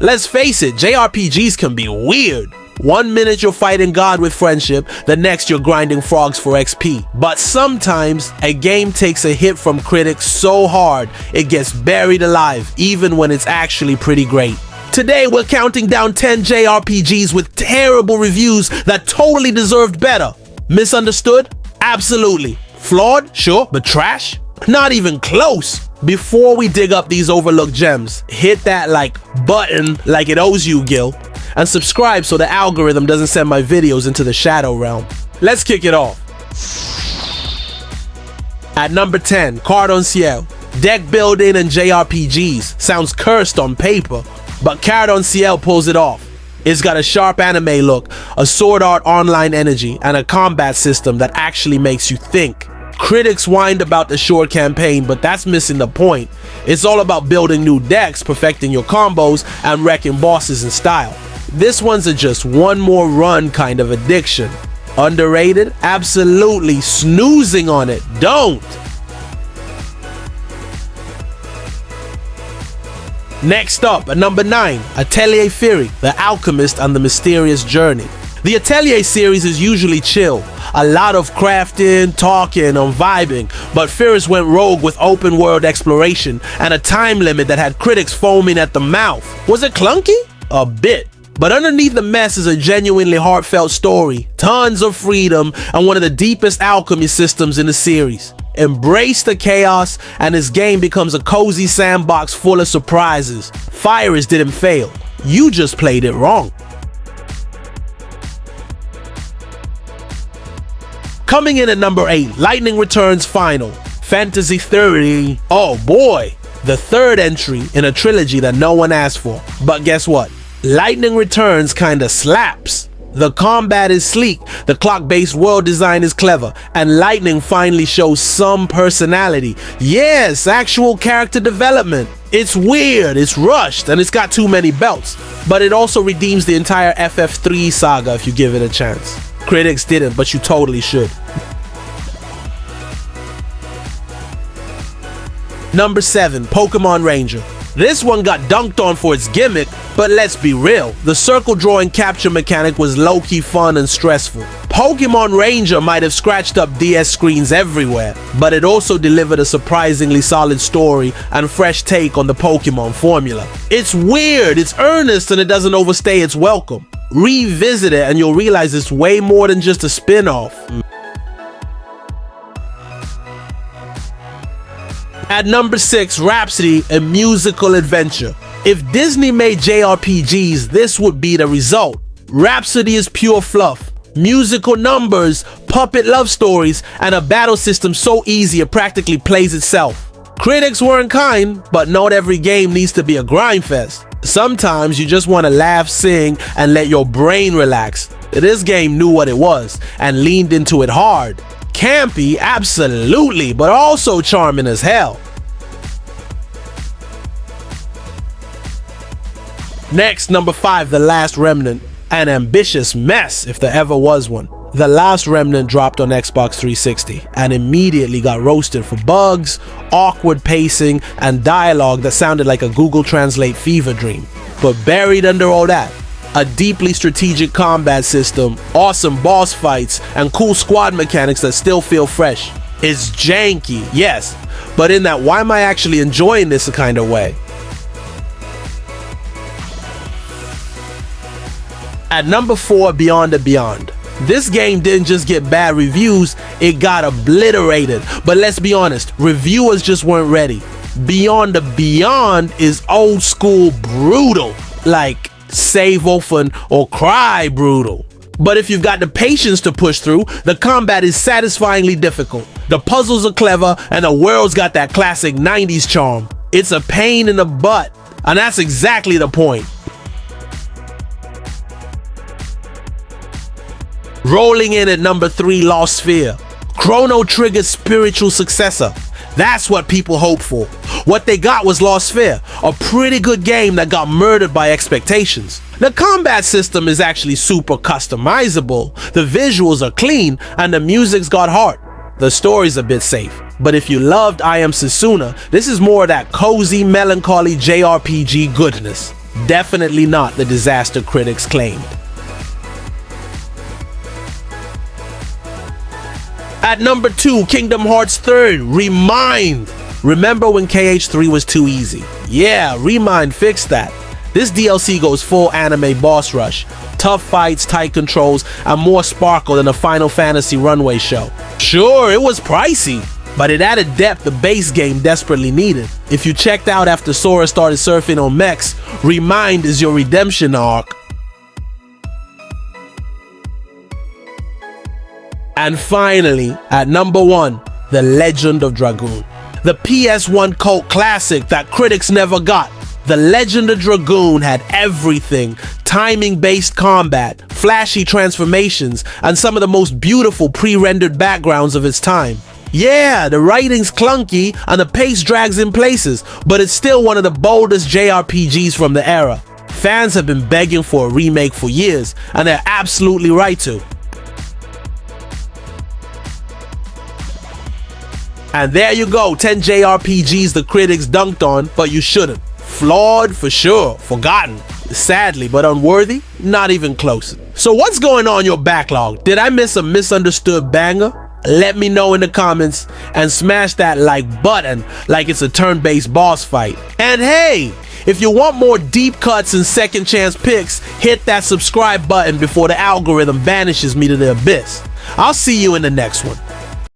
Let's face it, JRPGs can be weird. One minute you're fighting God with friendship, the next you're grinding frogs for XP. But sometimes, a game takes a hit from critics so hard, it gets buried alive, even when it's actually pretty great. Today, we're counting down 10 JRPGs with terrible reviews that totally deserved better. Misunderstood? Absolutely. Flawed? Sure, but trash? Not even close. Before we dig up these overlooked gems, hit that like button like it owes you, Gil, and subscribe so the algorithm doesn't send my videos into the shadow realm. Let's kick it off. At number 10, Card-En-Ciel. Deck building and JRPGs. Sounds cursed on paper, but Card-En-Ciel pulls it off. It's got a sharp anime look, a sword art online energy, and a combat system that actually makes you think. Critics whined about the short campaign, but that's missing the point. It's all about building new decks, perfecting your combos, and wrecking bosses in style. This one's a just one more run kind of addiction. Underrated? Absolutely. Snoozing on it. Don't! Next up, at number 9, Atelier Firis, The Alchemist and the Mysterious Journey. The Atelier series is usually chill, a lot of crafting, talking, and vibing, but Firis went rogue with open world exploration and a time limit that had critics foaming at the mouth. Was it clunky? A bit. But underneath the mess is a genuinely heartfelt story, tons of freedom, and one of the deepest alchemy systems in the series. Embrace the chaos, and this game becomes a cozy sandbox full of surprises. Firis didn't fail. You just played it wrong. Coming in at number 8, Lightning Returns Final, Fantasy 30. Oh boy, the third entry in a trilogy that no one asked for. But guess what? Lightning Returns kinda slaps. The combat is sleek, the clock-based world design is clever, and Lightning finally shows some personality. Yes, actual character development. It's weird, it's rushed, and it's got too many belts. But it also redeems the entire FF3 saga if you give it a chance. Critics didn't, but you totally should. Number 7, Pokémon Ranger. This one got dunked on for its gimmick, but let's be real, the circle drawing capture mechanic was low-key fun and stressful. Pokémon Ranger might have scratched up DS screens everywhere, but it also delivered a surprisingly solid story and fresh take on the Pokémon formula. It's weird, it's earnest, and it doesn't overstay its welcome. Revisit it and you'll realize it's way more than just a spin-off. At number 6, Rhapsody, a musical adventure. If Disney made JRPGs, this would be the result. Rhapsody is pure fluff. Musical numbers, puppet love stories, and a battle system so easy it practically plays itself. Critics weren't kind, but not every game needs to be a grind fest. Sometimes you just want to laugh, sing, and let your brain relax. This game knew what it was and leaned into it hard. Campy, absolutely, but also charming as hell. Next, number 5, The Last Remnant. An ambitious mess, if there ever was one. The Last Remnant dropped on Xbox 360 and immediately got roasted for bugs, awkward pacing, and dialogue that sounded like a Google Translate fever dream. But buried under all that, a deeply strategic combat system, awesome boss fights, and cool squad mechanics that still feel fresh. It's janky, yes, but in that why am I actually enjoying this kind of way? At number 4, Beyond the Beyond. This game didn't just get bad reviews, it got obliterated. But let's be honest, reviewers just weren't ready. Beyond the Beyond is old school brutal, like save often or cry brutal. But if you've got the patience to push through, the combat is satisfyingly difficult. The puzzles are clever and the world's got that classic 90s charm. It's a pain in the butt, and that's exactly the point. Rolling in at number 3, Lost Sphear. Chrono Trigger's spiritual successor. That's what people hope for. What they got was Lost Sphear, a pretty good game that got murdered by expectations. The combat system is actually super customizable, the visuals are clean, and the music's got heart. The story's a bit safe, but if you loved I Am Setsuna, this is more of that cozy, melancholy JRPG goodness. Definitely not the disaster critics claimed. At number 2, Kingdom Hearts 3, Remind. Remember when KH3 was too easy? Yeah, Remind fixed that. This DLC goes full anime boss rush. Tough fights, tight controls, and more sparkle than a Final Fantasy runway show. Sure, it was pricey, but it added depth the base game desperately needed. If you checked out after Sora started surfing on mechs, Remind is your redemption arc. And finally, at number 1, The Legend of Dragoon. The PS1 cult classic that critics never got. The Legend of Dragoon had everything: timing-based combat, flashy transformations, and some of the most beautiful pre-rendered backgrounds of its time. Yeah, the writing's clunky and the pace drags in places, but it's still one of the boldest JRPGs from the era. Fans have been begging for a remake for years, and they're absolutely right to. And there you go, 10 JRPGs the critics dunked on, but you shouldn't. Flawed for sure, forgotten, sadly, but unworthy, not even close. So what's going on in your backlog? Did I miss a misunderstood banger? Let me know in the comments and smash that like button like it's a turn-based boss fight. And hey, if you want more deep cuts and second chance picks, hit that subscribe button before the algorithm banishes me to the abyss. I'll see you in the next one.